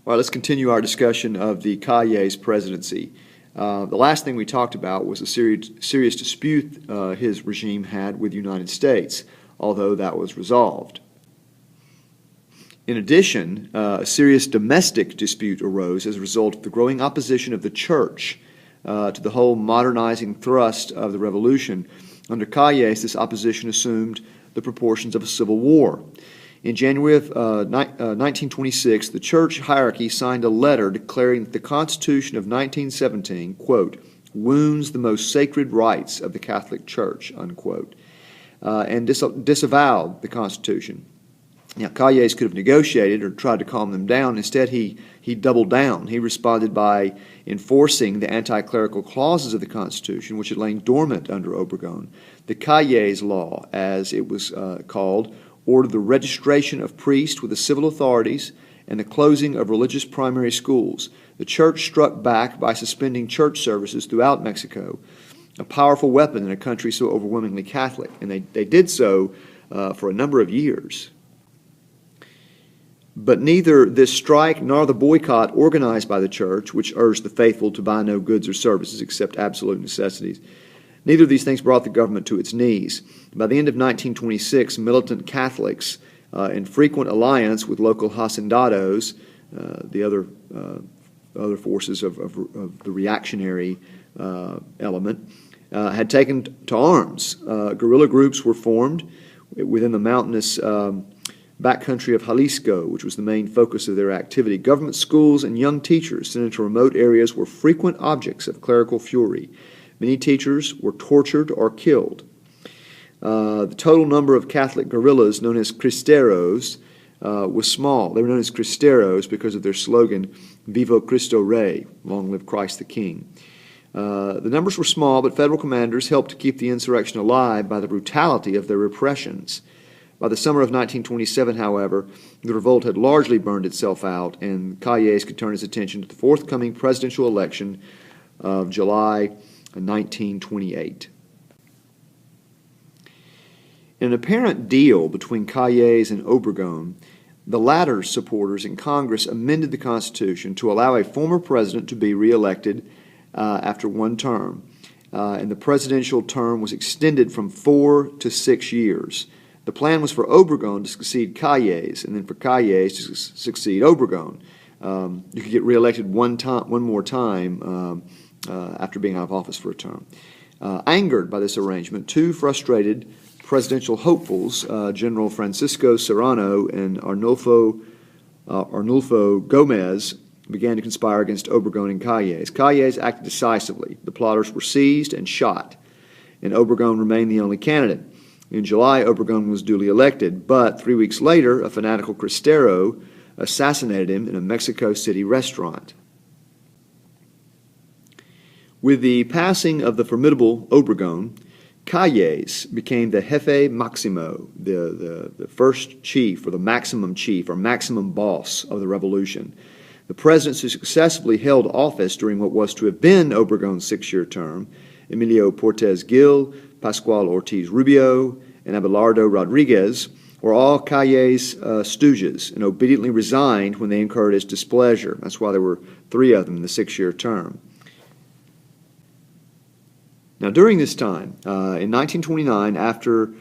All right, let's continue our discussion of the Calles presidency. The last thing we talked about was a serious dispute his regime had with the United States, although that was resolved. In addition, a serious domestic dispute arose as a result of the growing opposition of the church to the whole modernizing thrust of the revolution. Under Calles, this opposition assumed the proportions of a civil war. In January of 1926, the church hierarchy signed a letter declaring that the Constitution of 1917, quote, wounds the most sacred rights of the Catholic Church, unquote, and disavowed the Constitution. Now, Calles could have negotiated or tried to calm them down. Instead, he doubled down. He responded by enforcing the anti-clerical clauses of the Constitution, which had lain dormant under Obregón. The Calles Law, as it was called, ordered the registration of priests with the civil authorities and the closing of religious primary schools. The church struck back by suspending church services throughout Mexico, a powerful weapon in a country so overwhelmingly Catholic. And they did so for a number of years. But neither this strike nor the boycott organized by the church, which urged the faithful to buy no goods or services except absolute necessities, neither of these things brought the government to its knees. By the end of 1926, militant Catholics, in frequent alliance with local hacendados, the other forces of the reactionary element, had taken to arms. Guerrilla groups were formed within the mountainous backcountry of Jalisco, which was the main focus of their activity. Government schools and young teachers sent into remote areas were frequent objects of clerical fury. Many teachers were tortured or killed. The total number of Catholic guerrillas, known as Cristeros, was small. They were known as Cristeros because of their slogan, Viva Cristo Rey, long live Christ the King. The numbers were small, but federal commanders helped to keep the insurrection alive by the brutality of their repressions. By the summer of 1927, however, the revolt had largely burned itself out, and Calles could turn his attention to the forthcoming presidential election of July 1928. In an apparent deal between Calles and Obregón, the latter's supporters in Congress amended the Constitution to allow a former president to be reelected after one term, and the presidential term was extended from 4 to 6 years. The plan was for Obregón to succeed Calles, and then for Calles to succeed Obregón. You could get reelected one more time after being out of office for a term. Angered by this arrangement, two frustrated presidential hopefuls, General Francisco Serrano and Arnulfo Gomez, began to conspire against Obregón and Calles. Calles acted decisively. The plotters were seized and shot, and Obregón remained the only candidate. In July, Obregón was duly elected, but 3 weeks later, a fanatical Cristero assassinated him in a Mexico City restaurant. With the passing of the formidable Obregón, Calles became the jefe maximo, the first chief or the maximum chief or maximum boss of the revolution. The presidents who successfully held office during what was to have been Obregón's 6-year term, Emilio Portes Gil, Pascual Ortiz Rubio, and Abelardo Rodriguez, were all Calles' stooges and obediently resigned when they incurred his displeasure. That's why there were 3 of them in the 6-year term. Now, during this time, in 1929, after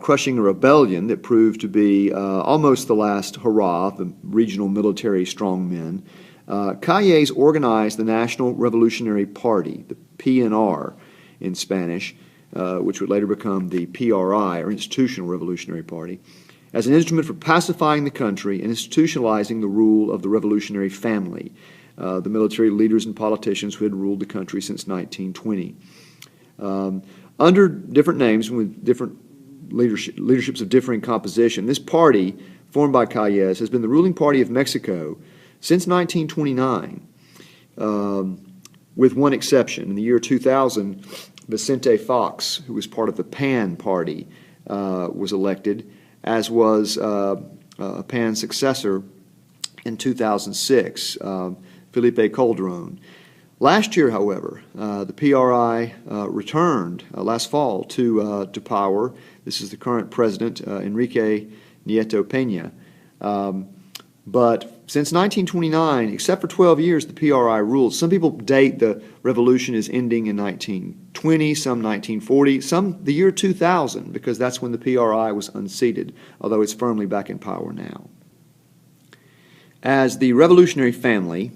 crushing a rebellion that proved to be almost the last hurrah of the regional military strongmen, Calles organized the National Revolutionary Party, the PNR in Spanish, which would later become the PRI, or Institutional Revolutionary Party, as an instrument for pacifying the country and institutionalizing the rule of the revolutionary family, the military leaders and politicians who had ruled the country since 1920. Under different names and with different leaderships of differing composition, this party, formed by Calles, has been the ruling party of Mexico since 1929, with one exception. In the year 2000, Vicente Fox, who was part of the PAN party, was elected, as was a PAN successor in 2006, Felipe Calderon. Last year, however, the PRI returned last fall to power. This is the current president, Enrique Nieto Peña. But since 1929, except for 12 years, the PRI ruled. Some people date the revolution as ending in 1920, some 1940, some the year 2000, because that's when the PRI was unseated, although it's firmly back in power now. As the revolutionary family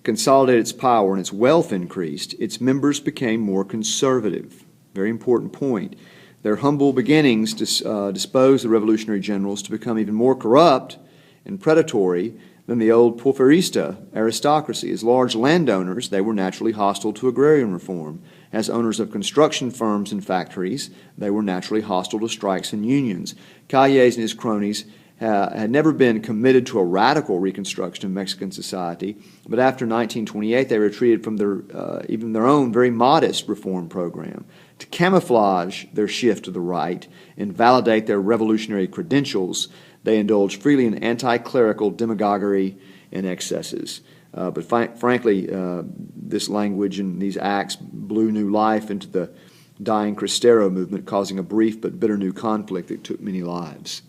consolidated its power and its wealth increased, its members became more conservative. Very important point. Their humble beginnings disposed the revolutionary generals to become even more corrupt and predatory than the old Porfirista aristocracy. As large landowners, they were naturally hostile to agrarian reform. As owners of construction firms and factories, they were naturally hostile to strikes and unions. Calles and his cronies had never been committed to a radical reconstruction of Mexican society, but after 1928 they retreated from even their own very modest reform program. To camouflage their shift to the right and validate their revolutionary credentials, they indulged freely in anti-clerical demagoguery and excesses. But frankly, this language and these acts blew new life into the dying Cristero movement, causing a brief but bitter new conflict that took many lives.